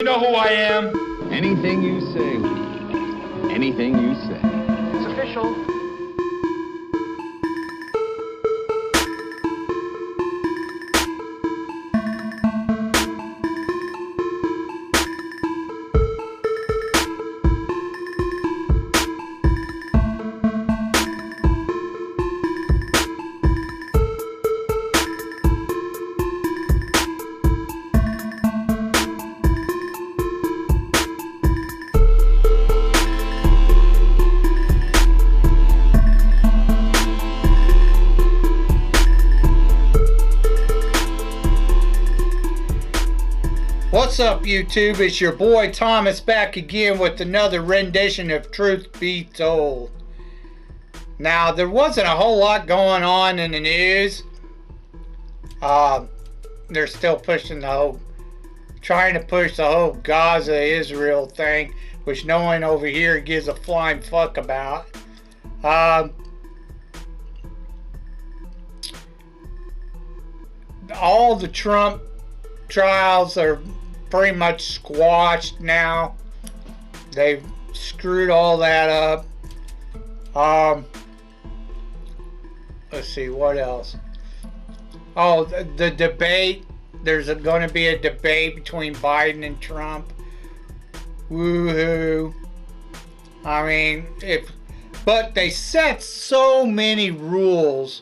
You know who I am? Anything you say. Anything you say. It's official. What's up, YouTube? It's your boy Thomas back again with another rendition of Truth Be Told. Now, there wasn't a whole lot going on in the news. They're still pushing trying to push the whole Gaza-Israel thing, which no one over here gives a flying fuck about. All the Trump trials are pretty much squashed now. They've screwed all that up. Let's see, what else? Oh, the debate. There's going to be a debate between Biden and Trump. Woohoo. I mean, but they set so many rules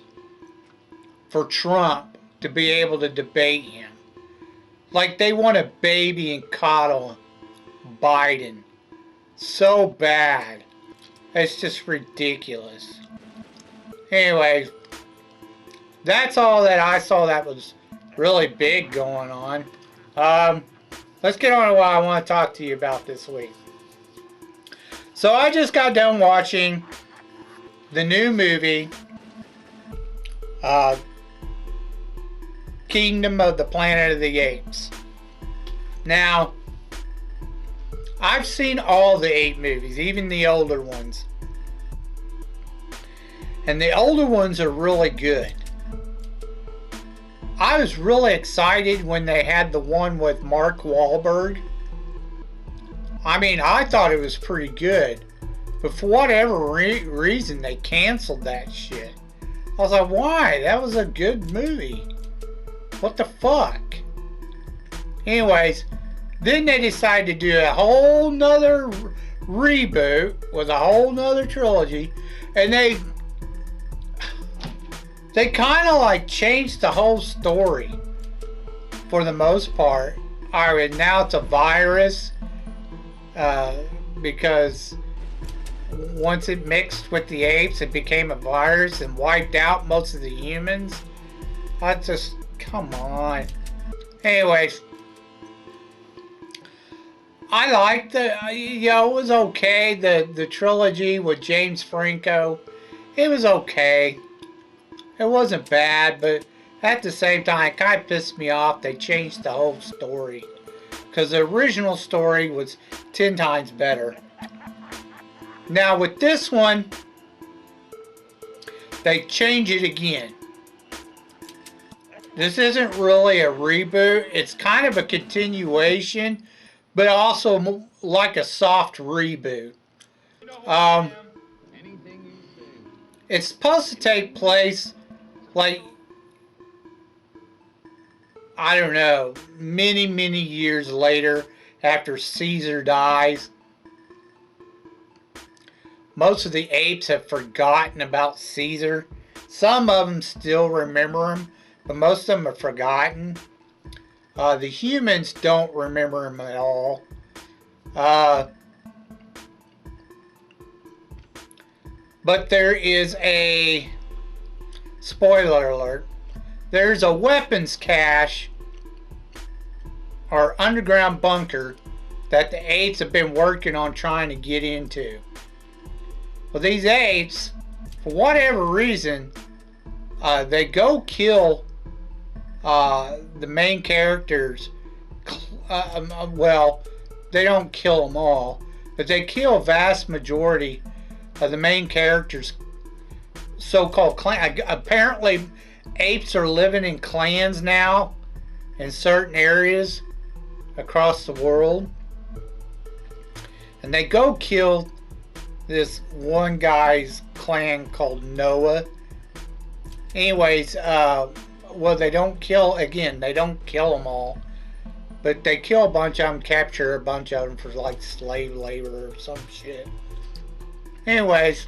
for Trump to be able to debate him. Like, they want to baby and coddle Biden so bad. It's just ridiculous. Anyway, that's all that I saw that was really big going on. Let's get on to what I want to talk to you about this week. So I just got done watching the new movie, Kingdom of the Planet of the Apes. Now, I've seen all the ape movies, even the older ones. And the older ones are really good. I was really excited when they had the one with Mark Wahlberg. I mean, I thought it was pretty good. But for whatever reason, they canceled that shit. I was like, why? That was a good movie. What the fuck? Anyways, then they decided to do a whole nother reboot with a whole nother trilogy, and they kind of like changed the whole story for the most part. Alright, now it's a virus, because once it mixed with the apes, it became a virus and wiped out most of the humans. I just, come on. Anyways, I liked it was okay. The trilogy with James Franco, it was okay. It wasn't bad, but at the same time, it kind of pissed me off. They changed the whole story, because the original story was 10 times better. Now with this one, they change it again. This isn't really a reboot. It's kind of a continuation, but also like a soft reboot. It's supposed to take place, like, I don't know, many, many years later after Caesar dies. Most of the apes have forgotten about Caesar. Some of them still remember him, but most of them are forgotten. The humans don't remember him at all. But there is a, spoiler alert, there's a weapons cache or underground bunker that the apes have been working on trying to get into. Well, these apes, for whatever reason, they go kill the main characters. Well, they don't kill them all, but they kill a vast majority of the main characters' so-called clan. apes are living in clans now in certain areas. across the world. And they go kill this one guy's clan called Noah. Anyways, well, they don't kill them all. But they kill a bunch of them, capture a bunch of them for like slave labor or some shit. Anyways,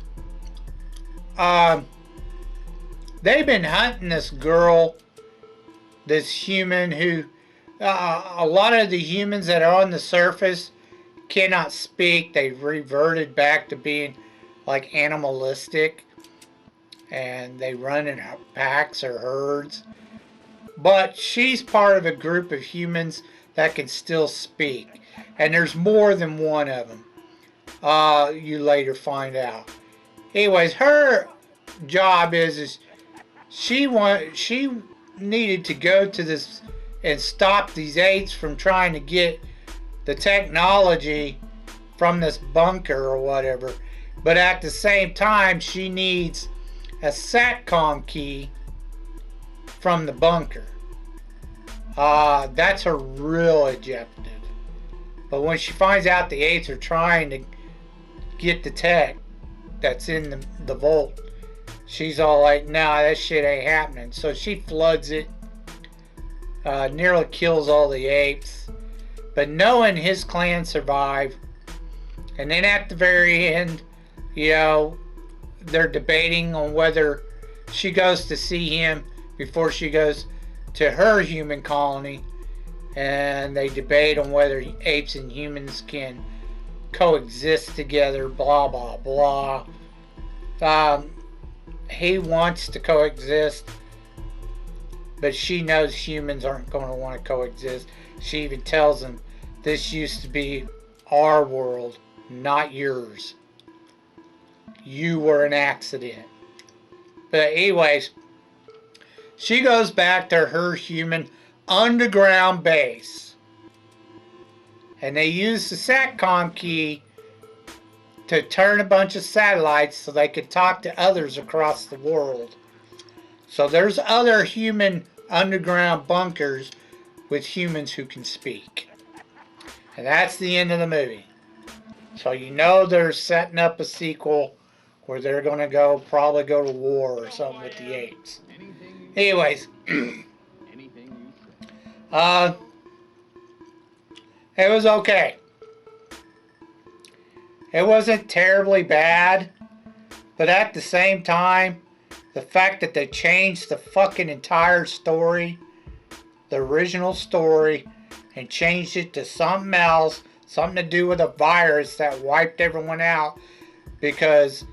they've been hunting this girl, this human who, a lot of the humans that are on the surface cannot speak. They've reverted back to being like animalistic, and they run in packs or herds. But she's part of a group of humans that can still speak, and there's more than one of them. You later find out. Anyways, her job is she needed to go to this and stop these apes from trying to get the technology from this bunker or whatever. But at the same time, she needs a SATCOM key from the bunker. That's her real objective. But when she finds out the apes are trying to get the tech that's in the vault, she's all like, nah, that shit ain't happening. So she floods it, nearly kills all the apes. But Noah and his clan survive. And then at the very end, you know, they're debating on whether she goes to see him before she goes to her human colony. And they debate on whether apes and humans can coexist together, blah, blah, blah. He wants to coexist, but she knows humans aren't going to want to coexist. She even tells him, this used to be our world, not yours. You were an accident. But anyways, she goes back to her human underground base. And they use the SATCOM key to turn a bunch of satellites so they could talk to others across the world. So there's other human underground bunkers with humans who can speak. And that's the end of the movie. So you know they're setting up a sequel where they're going to probably go to war or something with the apes. Anyways, it was okay. It wasn't terribly bad, but at the same time, the fact that they changed the fucking entire story, the original story, and changed it to something else, something to do with a virus that wiped everyone out because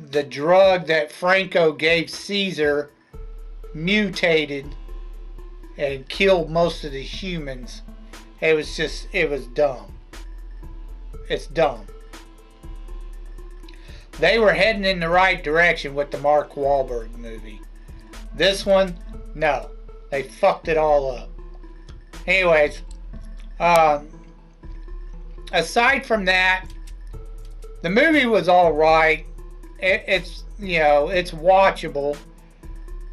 the drug that Franco gave Caesar mutated and killed most of the humans. It was dumb. It's dumb. They were heading in the right direction with the Mark Wahlberg movie. This one, no. They fucked it all up. Anyways, aside from that, the movie was alright. It's watchable.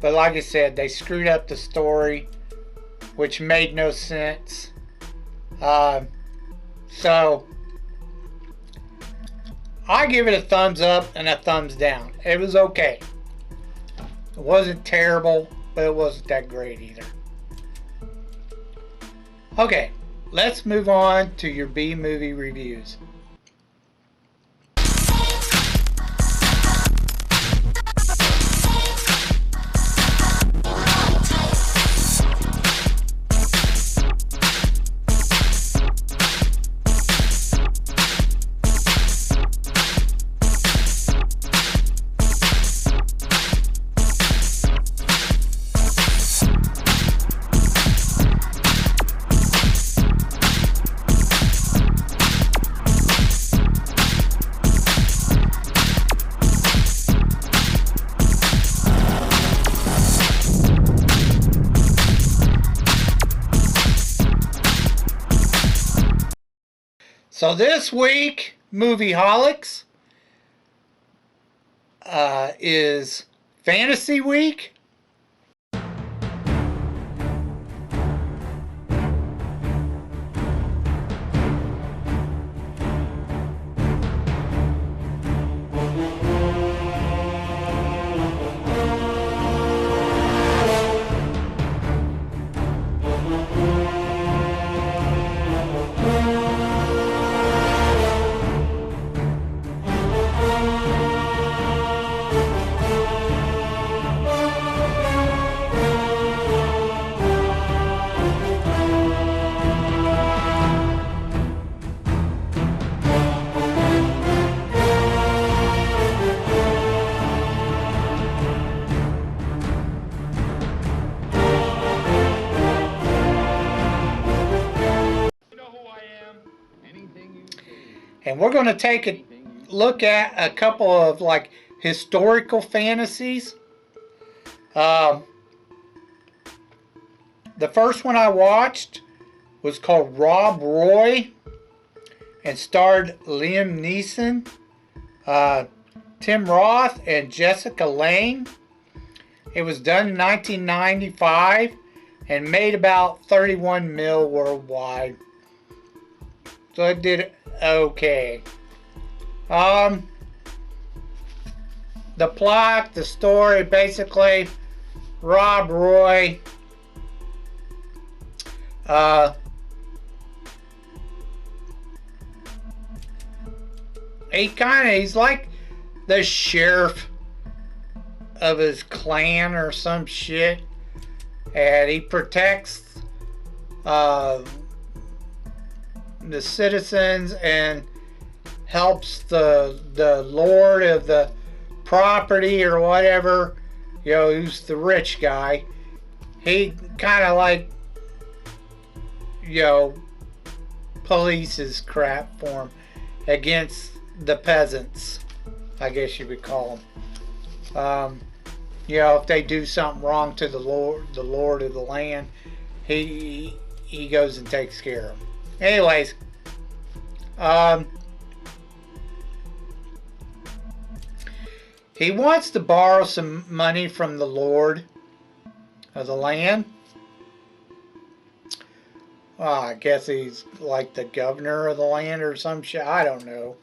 But like I said, they screwed up the story, which made no sense. So I give it a thumbs up and a thumbs down. It was okay. It wasn't terrible, but it wasn't that great either. Okay, let's move on to your B-movie reviews. So this week, Movieholics, is Fantasy Week. And we're going to take a look at a couple of like historical fantasies. The first one I watched was called Rob Roy and starred Liam Neeson, Tim Roth, and Jessica Lange. It was done in 1995 and made about 31 mil worldwide. So it did okay. The plot, the story, basically, Rob Roy he's like the sheriff of his clan or some shit, and he protects the citizens and helps the lord of the property or whatever, you know, who's the rich guy. He kind of like, you know, polices crap for him against the peasants, I guess you would call them. You know, if they do something wrong to the lord of the land, he goes and takes care of them. Anyways, he wants to borrow some money from the lord of the land. I guess he's like the governor of the land or some shit. I don't know.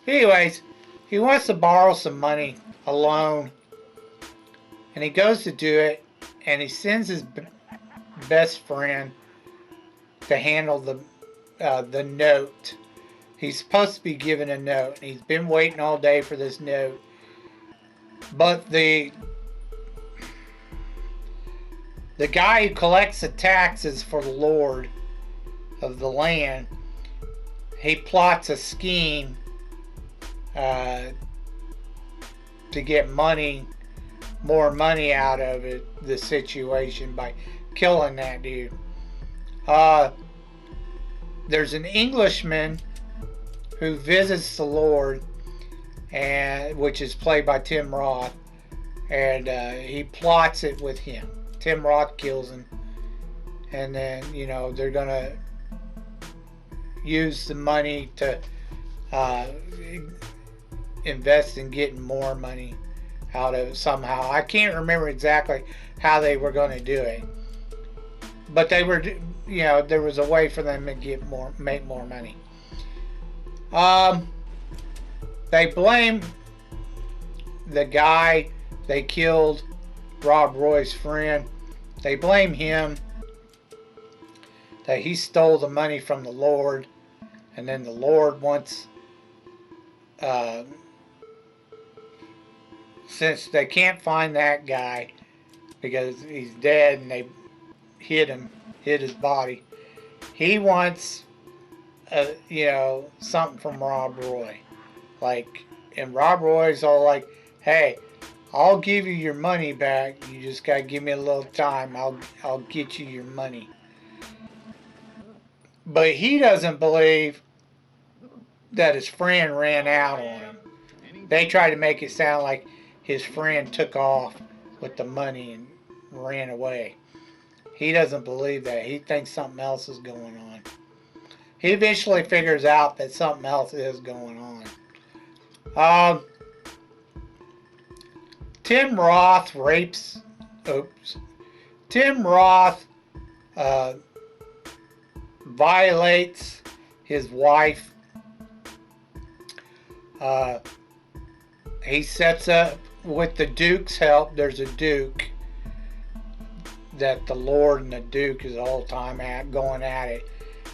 Anyways, he wants to borrow some money, a loan. And he goes to do it, and he sends his best friend to handle the note. He's supposed to be given a note, and he's been waiting all day for this note. But the guy who collects the taxes for the lord of the land, he plots a scheme to get more money out of the situation by killing that dude. There's an Englishman who visits the lord, which is played by Tim Roth, and he plots it with him. Tim Roth kills him, and then, you know, they're gonna use the money to invest in getting more money out of it somehow. I can't remember exactly how they were going to do it, but they were, you know, there was a way for them to make more money. They blame the guy they killed, Rob Roy's friend. They blame him that he stole the money from the Lord, and then the Lord wants, since they can't find that guy because he's dead and they hid his body, he wants, you know, something from Rob Roy. Like, and Rob Roy's all like, hey, I'll give you your money back. You just gotta give me a little time. I'll get you your money. But he doesn't believe that his friend ran out on him. They try to make it sound like his friend took off with the money and ran away. He doesn't believe that. He thinks something else is going on. He eventually figures out that something else is going on. Tim Roth violates his wife. He sets up, with the Duke's help, there's a Duke that the Lord and the Duke is the whole time going at it.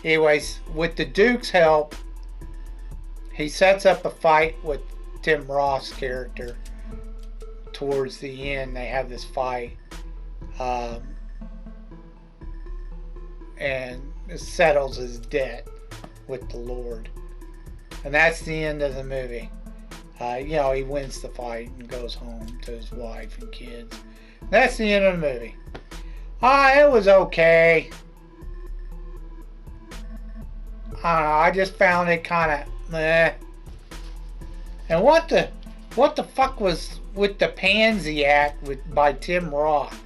Anyways, with the Duke's help, he sets up a fight with Tim Roth's character. Towards the end, they have this fight, and it settles his debt with the Lord. And that's the end of the movie. You know, he wins the fight and goes home to his wife and kids. That's the end of the movie. It was okay. I don't know, I just found it kind of meh. And what the fuck was with the Pansy Act by Tim Roth?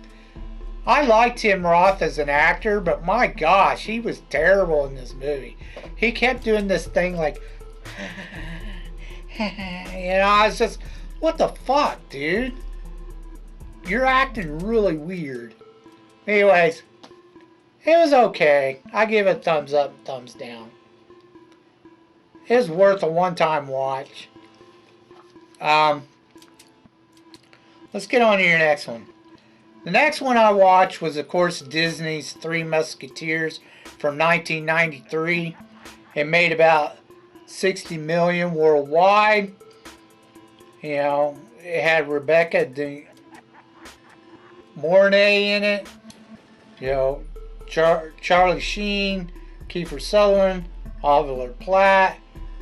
I like Tim Roth as an actor, but my gosh, he was terrible in this movie. He kept doing this thing like, I was just, what the fuck, dude? You're acting really weird. Anyways, it was okay. I give it a thumbs up, thumbs down. It was worth a one-time watch. Let's get on to your next one. The next one I watched was, of course, Disney's Three Musketeers from 1993. It made about 60 million worldwide. You know, it had Rebecca De Mornay in it. You know, Charlie Sheen, Kiefer Sutherland, Oliver Platt,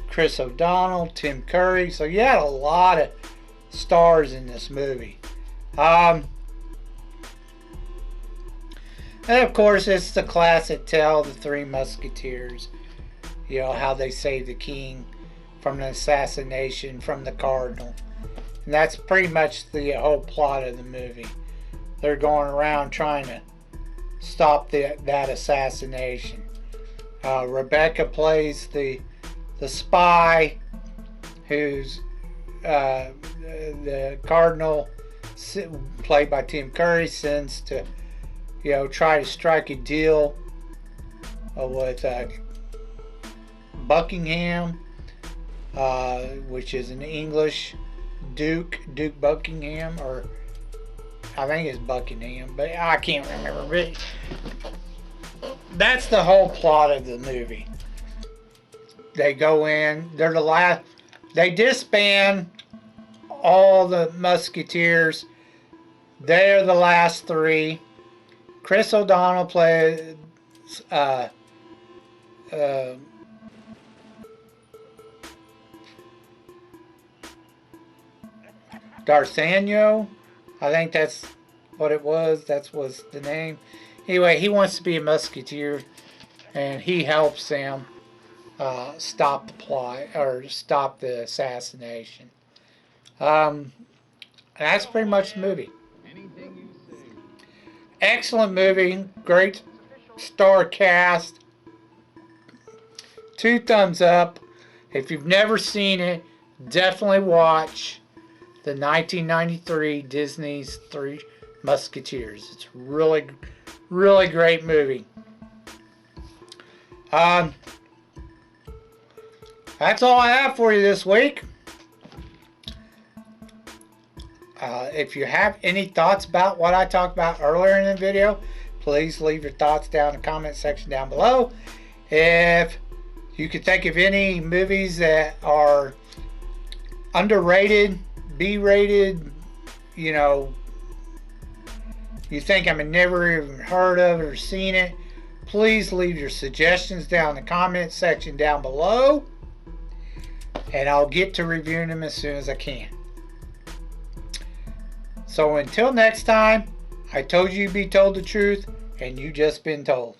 Chris O'Donnell, Tim Curry. So you had a lot of stars in this movie. And of course, it's the classic tale, the Three Musketeers. You know, how they saved the king from an assassination from the cardinal. And that's pretty much the whole plot of the movie. They're going around trying to stop that assassination. Rebecca plays the spy who's the cardinal, played by Tim Curry, sends to, you know, try to strike a deal with Buckingham, which is an English Duke Buckingham, or I think it's Buckingham, but I can't remember. But that's the whole plot of the movie. They go in, they're the last, they disband all the Musketeers. They're the last three. Chris O'Donnell plays D'Artagnan. I think that's what it was. That was the name. Anyway, he wants to be a Musketeer, and he helps them stop the plot, or stop the assassination. That's pretty much the movie. Excellent movie. Great star cast. 2 thumbs up. If you've never seen it, definitely watch the 1993 Disney's Three Musketeers. It's really, really great movie. That's all I have for you this week. If you have any thoughts about what I talked about earlier in the video, please leave your thoughts down in the comment section down below. If you could think of any movies that are underrated, B-rated, you know, you think I've never even heard of it or seen it, please leave your suggestions down in the comment section down below, and I'll get to reviewing them as soon as I can. So until next time, I told you be told the truth, and you just been told.